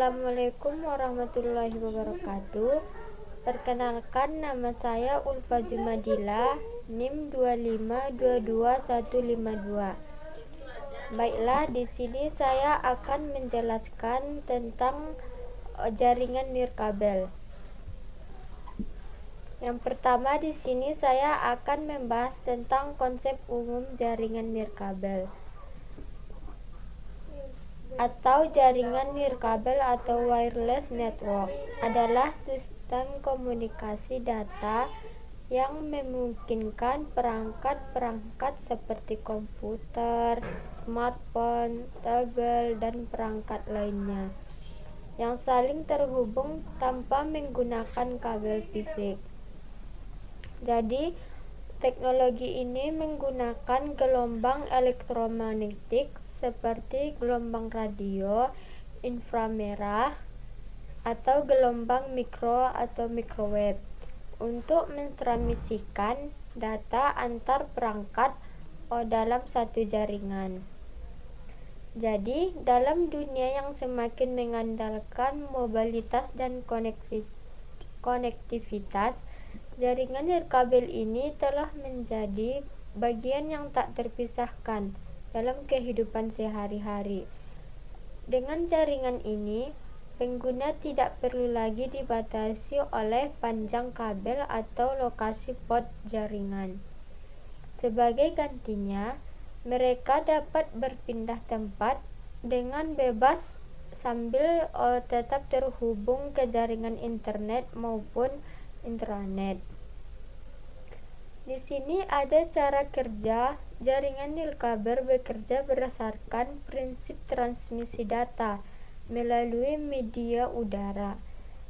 Assalamualaikum warahmatullahi wabarakatuh. Perkenalkan, nama saya Ulfa Jumadila, NIM 2522152. Baiklah, di sini saya akan menjelaskan tentang jaringan nirkabel. Yang pertama, di sini saya akan membahas tentang konsep umum jaringan nirkabel atau jaringan nirkabel atau wireless network adalah sistem komunikasi data yang memungkinkan perangkat-perangkat seperti komputer, smartphone, tegel, dan perangkat lainnya yang saling terhubung tanpa menggunakan kabel fisik. Jadi, teknologi ini menggunakan gelombang elektromagnetik seperti gelombang radio, inframerah, atau gelombang mikro atau microwave untuk mentransmisikan data antar perangkat dalam satu jaringan. Jadi, dalam dunia yang semakin mengandalkan mobilitas dan konektivitas, jaringan nirkabel ini telah menjadi bagian yang tak terpisahkan dalam kehidupan sehari-hari. Dengan jaringan ini, pengguna tidak perlu lagi dibatasi oleh panjang kabel atau lokasi port jaringan. Sebagai gantinya, mereka dapat berpindah tempat dengan bebas sambil tetap terhubung ke jaringan internet maupun intranet. Di sini ada cara kerja. Jaringan nirkabel bekerja berdasarkan prinsip transmisi data melalui media udara.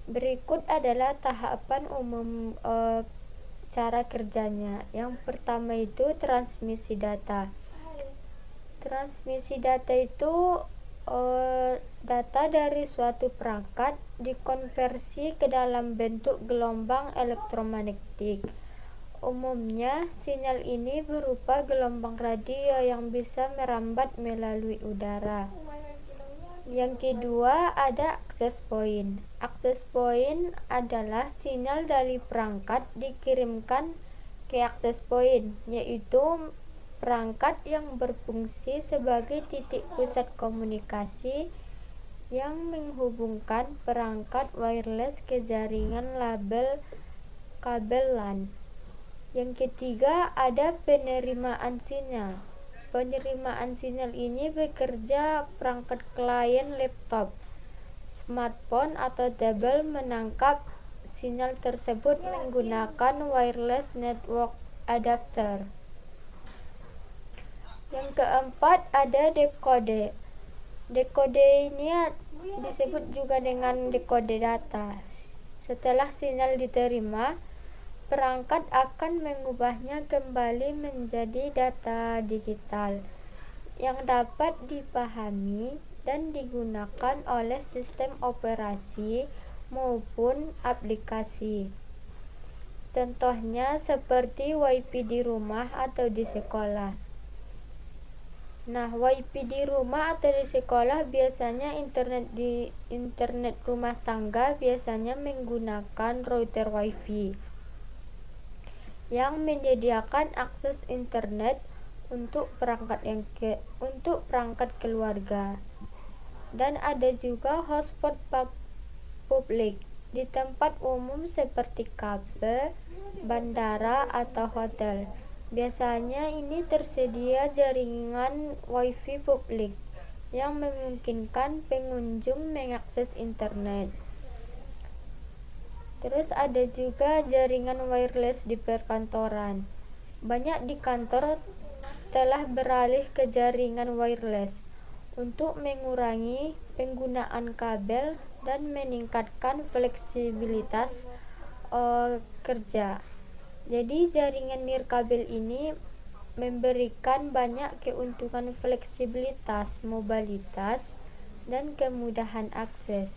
Berikut adalah tahapan umum cara kerjanya. Yang pertama itu transmisi data. Transmisi data itu data dari suatu perangkat dikonversi ke dalam bentuk gelombang elektromagnetik. Umumnya, sinyal ini berupa gelombang radio yang bisa merambat melalui udara. Yang kedua, ada akses point. Akses point adalah sinyal dari perangkat dikirimkan ke akses point, yaitu perangkat yang berfungsi sebagai titik pusat komunikasi yang menghubungkan perangkat wireless ke jaringan kabel LAN. Yang ketiga, ada penerimaan sinyal. Penerimaan sinyal ini bekerja perangkat klien laptop, smartphone, atau tablet menangkap sinyal tersebut menggunakan wireless network adapter. Yang keempat, ada dekode. Dekode ini disebut juga dengan dekode data. Setelah sinyal diterima, perangkat akan mengubahnya kembali menjadi data digital yang dapat dipahami dan digunakan oleh sistem operasi maupun aplikasi. Contohnya seperti WiFi di rumah atau di sekolah. Nah, WiFi di rumah atau di sekolah biasanya internet rumah tangga biasanya menggunakan router WiFi yang menyediakan akses internet untuk perangkat keluarga. Dan ada juga hotspot publik di tempat umum seperti kafe, bandara, atau hotel. Biasanya ini tersedia jaringan WiFi publik yang memungkinkan pengunjung mengakses internet. Terus ada juga jaringan wireless di perkantoran. Banyak di kantor telah beralih ke jaringan wireless untuk mengurangi penggunaan kabel dan meningkatkan fleksibilitas kerja. Jadi jaringan nirkabel ini memberikan banyak keuntungan fleksibilitas, mobilitas, dan kemudahan akses.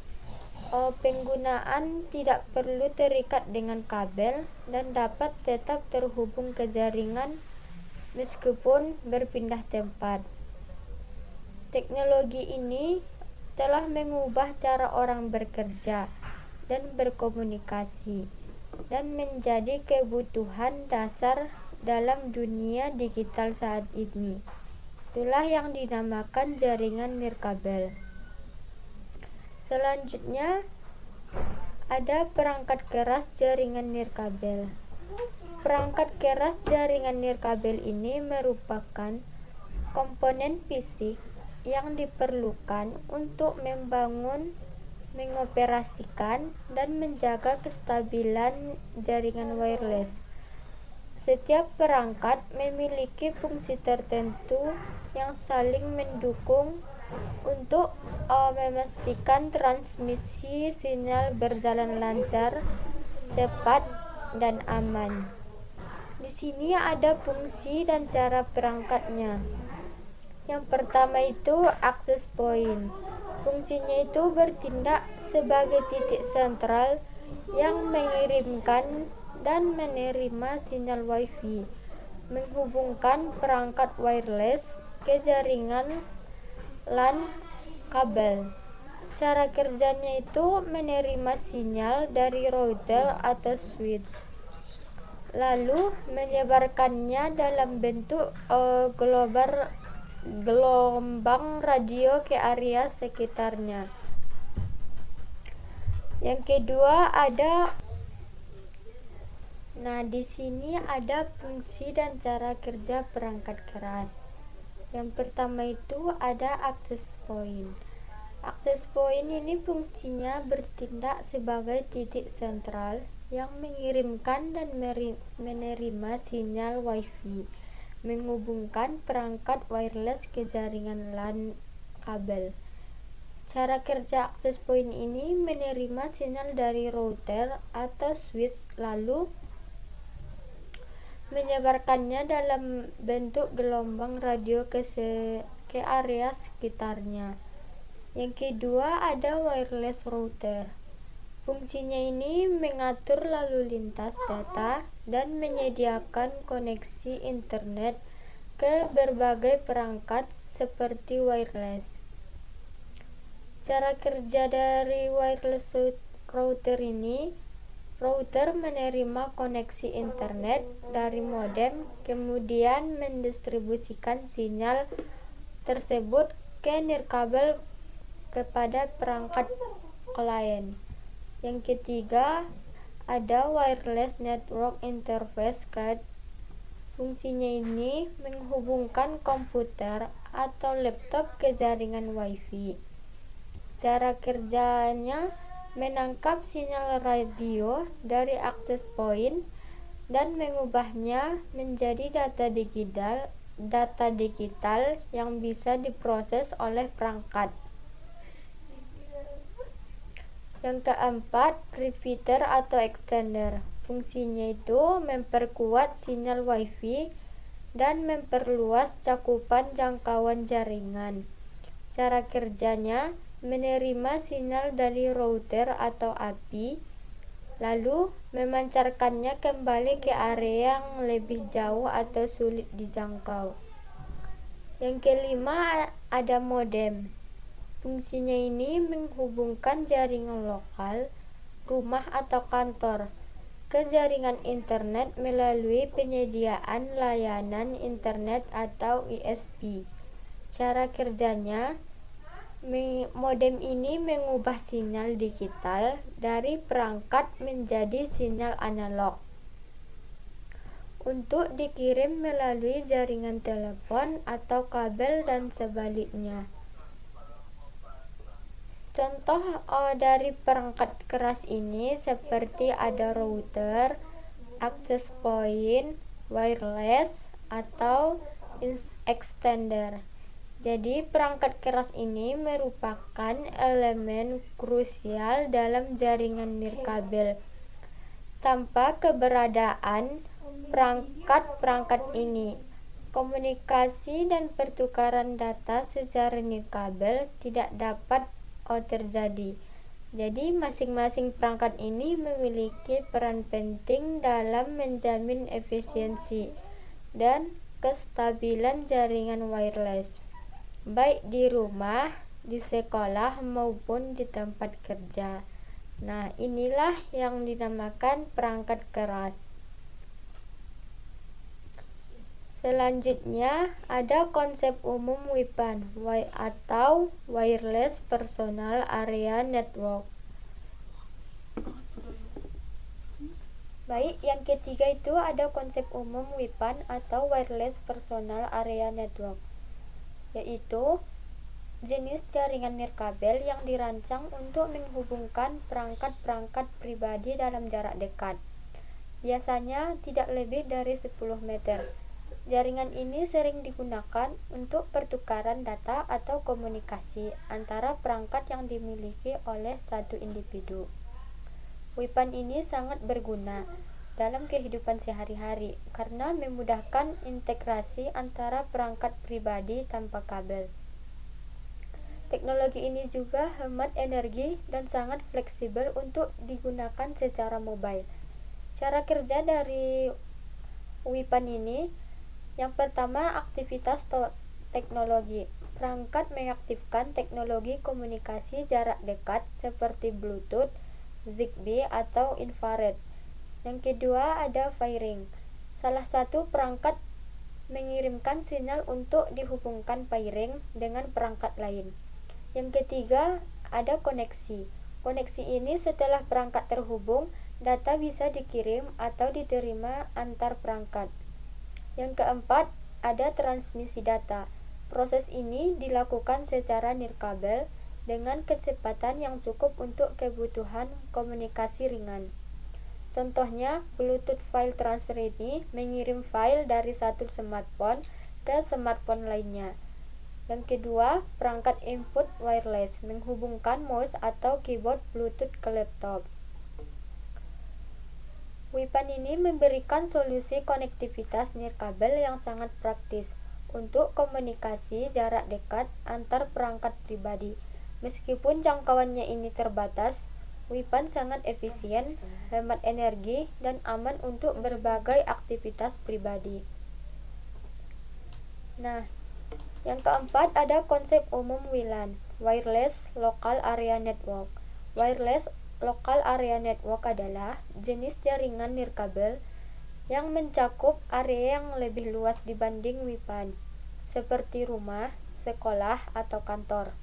Penggunaan tidak perlu terikat dengan kabel dan dapat tetap terhubung ke jaringan meskipun berpindah tempat. Teknologi ini telah mengubah cara orang bekerja dan berkomunikasi dan menjadi kebutuhan dasar dalam dunia digital saat ini. Itulah yang dinamakan jaringan nirkabel. Selanjutnya ada perangkat keras jaringan nirkabel. Perangkat keras jaringan nirkabel ini merupakan komponen fisik yang diperlukan untuk membangun, mengoperasikan, dan menjaga kestabilan jaringan wireless. Setiap perangkat memiliki fungsi tertentu yang saling mendukung untuk memastikan transmisi sinyal berjalan lancar, cepat, dan aman. Di sini ada fungsi dan cara perangkatnya. Yang pertama itu access point. Fungsinya itu bertindak sebagai titik sentral yang mengirimkan dan menerima sinyal Wi-Fi, menghubungkan perangkat wireless ke jaringan LAN kabel. Cara kerjanya itu menerima sinyal dari router atau switch, lalu menyebarkannya dalam bentuk gelombang radio ke area sekitarnya. Yang kedua di sini ada fungsi dan cara kerja perangkat keras. Yang pertama itu ada access point. Access point ini fungsinya bertindak sebagai titik sentral yang mengirimkan dan menerima sinyal Wi-Fi, menghubungkan perangkat wireless ke jaringan LAN kabel. Cara kerja access point ini menerima sinyal dari router atau switch lalu menyebarkannya dalam bentuk gelombang radio ke area sekitarnya. Yang kedua ada wireless router. Fungsinya ini mengatur lalu lintas data dan menyediakan koneksi internet ke berbagai perangkat seperti wireless. Cara kerja dari wireless router ini, router menerima koneksi internet dari modem, kemudian mendistribusikan sinyal tersebut ke nirkabel kepada perangkat klien. Yang ketiga ada wireless network interface card. Fungsinya ini menghubungkan komputer atau laptop ke jaringan Wi-Fi. Cara kerjanya menangkap sinyal radio dari access point dan mengubahnya menjadi data digital yang bisa diproses oleh perangkat. Yang keempat, repeater atau extender. Fungsinya itu memperkuat sinyal Wi-Fi dan memperluas cakupan jangkauan jaringan. Cara kerjanya menerima sinyal dari router atau API, lalu memancarkannya kembali ke area yang lebih jauh atau sulit dijangkau. Yang kelima ada modem. Fungsinya ini menghubungkan jaringan lokal, rumah atau kantor ke jaringan internet melalui penyediaan layanan internet atau ISP. Cara kerjanya, modem ini mengubah sinyal digital dari perangkat menjadi sinyal analog untuk dikirim melalui jaringan telepon atau kabel dan sebaliknya. Contoh dari perangkat keras ini seperti ada router, access point, wireless, atau extender. Jadi perangkat keras ini merupakan elemen krusial dalam jaringan nirkabel. Tanpa keberadaan perangkat-perangkat ini, komunikasi dan pertukaran data secara nirkabel tidak dapat terjadi. Jadi masing-masing perangkat ini memiliki peran penting dalam menjamin efisiensi dan kestabilan jaringan wireless, baik di rumah, di sekolah maupun di tempat kerja. Nah, inilah yang dinamakan perangkat keras. Selanjutnya ada konsep umum WPAN atau Wireless Personal Area Network. Baik, yang ketiga itu ada konsep umum WPAN atau Wireless Personal Area Network, yaitu jenis jaringan nirkabel yang dirancang untuk menghubungkan perangkat-perangkat pribadi dalam jarak dekat, biasanya tidak lebih dari 10 meter. Jaringan ini sering digunakan untuk pertukaran data atau komunikasi antara perangkat yang dimiliki oleh satu individu. WPAN ini sangat berguna dalam kehidupan sehari-hari karena memudahkan integrasi antara perangkat pribadi tanpa kabel. Teknologi ini juga hemat energi dan sangat fleksibel untuk digunakan secara mobile. Cara kerja dari WPAN ini, yang pertama, aktivitas teknologi. Perangkat mengaktifkan teknologi komunikasi jarak dekat seperti Bluetooth, Zigbee, atau infrared. Yang kedua, ada firing. Salah satu perangkat mengirimkan sinyal untuk dihubungkan firing dengan perangkat lain. Yang ketiga, ada koneksi. Koneksi ini setelah perangkat terhubung, data bisa dikirim atau diterima antar perangkat. Yang keempat, ada transmisi data. Proses ini dilakukan secara nirkabel dengan kecepatan yang cukup untuk kebutuhan komunikasi ringan. Contohnya, Bluetooth File Transfer ini mengirim file dari satu smartphone ke smartphone lainnya. Yang kedua, perangkat input wireless menghubungkan mouse atau keyboard Bluetooth ke laptop. WPAN ini memberikan solusi konektivitas nirkabel yang sangat praktis untuk komunikasi jarak dekat antar perangkat pribadi. Meskipun jangkauannya ini terbatas, WPAN sangat efisien, hemat energi, dan aman untuk berbagai aktivitas pribadi. Nah, yang keempat ada konsep umum WLAN, Wireless Local Area Network. Wireless Local Area Network adalah jenis jaringan nirkabel yang mencakup area yang lebih luas dibanding WPAN, seperti rumah, sekolah, atau kantor.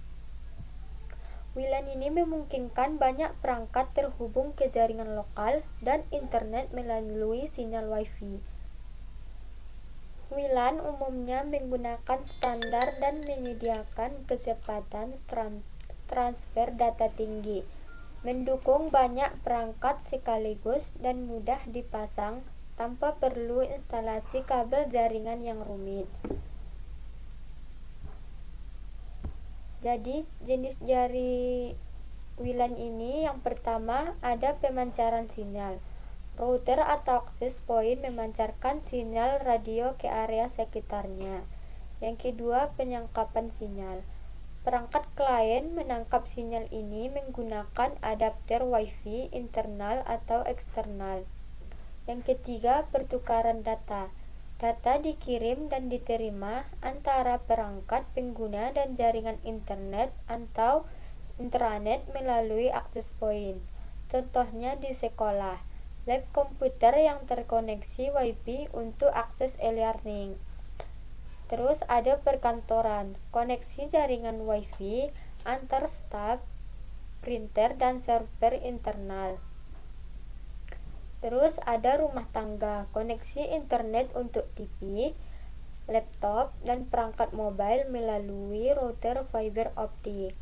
WLAN ini memungkinkan banyak perangkat terhubung ke jaringan lokal dan internet melalui sinyal Wi-Fi. WLAN umumnya menggunakan standar dan menyediakan kecepatan transfer data tinggi, mendukung banyak perangkat sekaligus dan mudah dipasang tanpa perlu instalasi kabel jaringan yang rumit. Jadi, jenis jari WLAN ini yang pertama ada pemancaran sinyal. Router atau access point memancarkan sinyal radio ke area sekitarnya. Yang kedua, penyangkapan sinyal. Perangkat klien menangkap sinyal ini menggunakan adapter Wi-Fi internal atau eksternal. Yang ketiga, pertukaran data. Data dikirim dan diterima antara perangkat pengguna dan jaringan internet atau intranet melalui access point. Contohnya di sekolah, lab komputer yang terkoneksi Wi-Fi untuk akses e-learning. Terus ada perkantoran, koneksi jaringan Wi-Fi antar staf, printer, dan server internal. Terus ada rumah tangga, koneksi internet untuk TV, laptop, dan perangkat mobile melalui router fiber optik.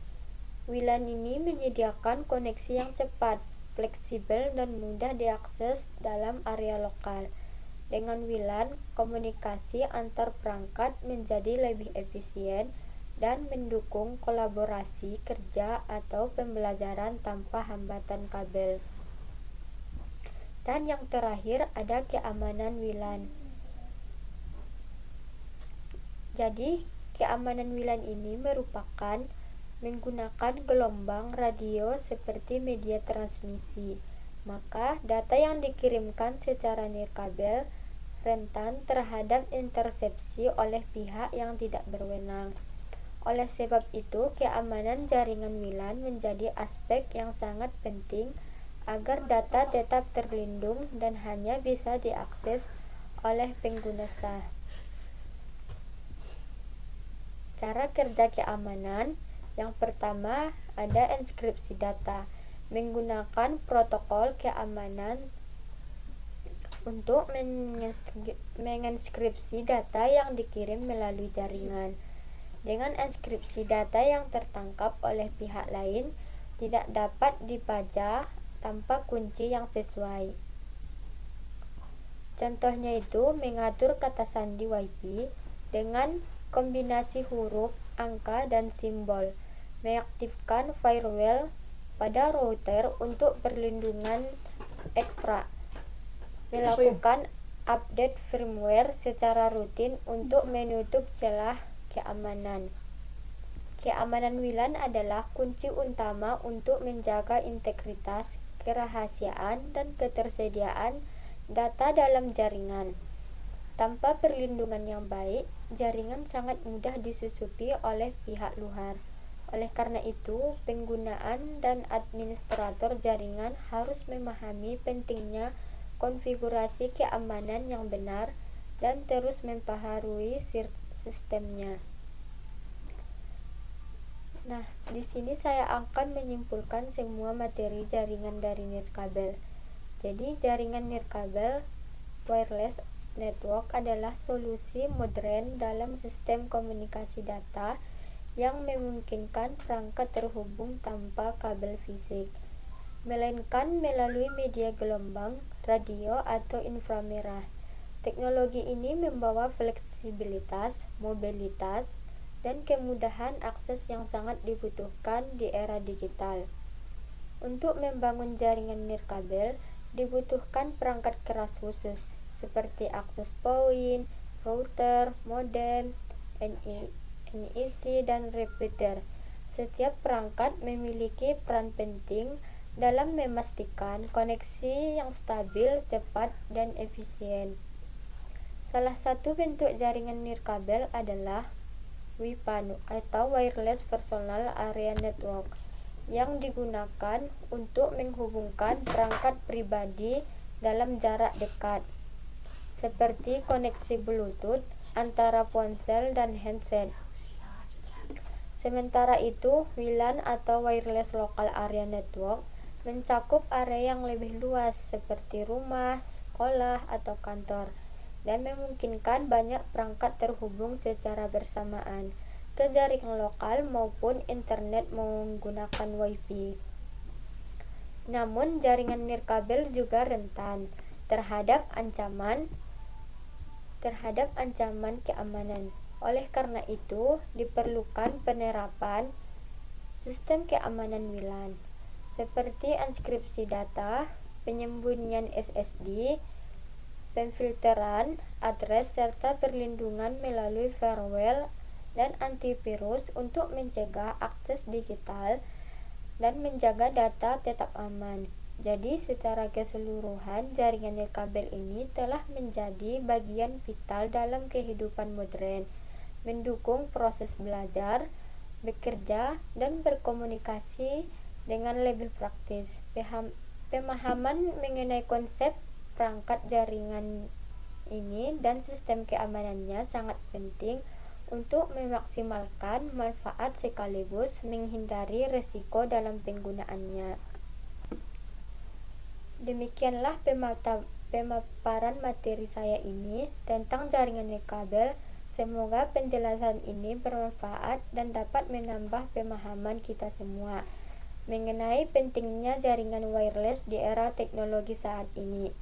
WLAN ini menyediakan koneksi yang cepat, fleksibel, dan mudah diakses dalam area lokal. Dengan WLAN, komunikasi antar perangkat menjadi lebih efisien dan mendukung kolaborasi kerja atau pembelajaran tanpa hambatan kabel. Dan yang terakhir ada keamanan WLAN. Jadi, keamanan WLAN ini merupakan menggunakan gelombang radio seperti media transmisi. Maka, data yang dikirimkan secara nirkabel rentan terhadap intersepsi oleh pihak yang tidak berwenang. Oleh sebab itu, keamanan jaringan WLAN menjadi aspek yang sangat penting agar data tetap terlindung dan hanya bisa diakses oleh pengguna sah. Cara kerja keamanan yang pertama ada enkripsi data, menggunakan protokol keamanan untuk mengenkripsi data yang dikirim melalui jaringan. Dengan enkripsi, data yang tertangkap oleh pihak lain tidak dapat dibaca tanpa kunci yang sesuai. Contohnya itu mengatur kata sandi Wi-Fi dengan kombinasi huruf, angka, dan simbol, mengaktifkan firewall pada router untuk perlindungan ekstra, melakukan update firmware secara rutin untuk menutup celah keamanan. Keamanan WLAN adalah kunci utama untuk menjaga integritas, kerahasiaan, dan ketersediaan data dalam jaringan. Tanpa perlindungan yang baik, jaringan sangat mudah disusupi oleh pihak luar. Oleh karena itu, penggunaan dan administrator jaringan harus memahami pentingnya konfigurasi keamanan yang benar dan terus memperbaharui sistemnya. Nah, di sini saya akan menyimpulkan semua materi jaringan dari nirkabel. Jadi, jaringan nirkabel wireless network adalah solusi modern dalam sistem komunikasi data yang memungkinkan perangkat terhubung tanpa kabel fisik, melainkan melalui media gelombang, radio, atau inframerah. Teknologi ini membawa fleksibilitas, mobilitas, dan kemudahan akses yang sangat dibutuhkan di era digital. Untuk membangun jaringan nirkabel, dibutuhkan perangkat keras khusus, seperti access point, router, modem, NIC, dan repeater. Setiap perangkat memiliki peran penting dalam memastikan koneksi yang stabil, cepat, dan efisien. Salah satu bentuk jaringan nirkabel adalah WPAN atau Wireless Personal Area Network, yang digunakan untuk menghubungkan perangkat pribadi dalam jarak dekat, seperti koneksi Bluetooth antara ponsel dan handset. Sementara itu, WLAN atau Wireless Local Area Network mencakup area yang lebih luas seperti rumah, sekolah, atau kantor, dan memungkinkan banyak perangkat terhubung secara bersamaan ke jaringan lokal maupun internet menggunakan Wi-Fi. Namun, jaringan nirkabel juga rentan terhadap ancaman keamanan. Oleh karena itu, diperlukan penerapan sistem keamanan WLAN seperti enkripsi data, penyembunyian SSD, pemfilteran address, serta perlindungan melalui firewall dan antivirus untuk mencegah akses digital dan menjaga data tetap aman. Jadi, secara keseluruhan, jaringan nirkabel ini telah menjadi bagian vital dalam kehidupan modern, mendukung proses belajar, bekerja, dan berkomunikasi dengan lebih praktis. Pemahaman mengenai konsep perangkat jaringan ini dan sistem keamanannya sangat penting untuk memaksimalkan manfaat sekaligus menghindari risiko dalam penggunaannya. Demikianlah pemaparan materi saya ini tentang jaringan nirkabel. Semoga penjelasan ini bermanfaat dan dapat menambah pemahaman kita semua mengenai pentingnya jaringan wireless di era teknologi saat ini.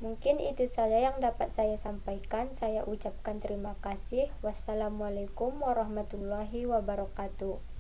Mungkin itu saja yang dapat saya sampaikan. Saya ucapkan terima kasih. Wassalamualaikum warahmatullahi wabarakatuh.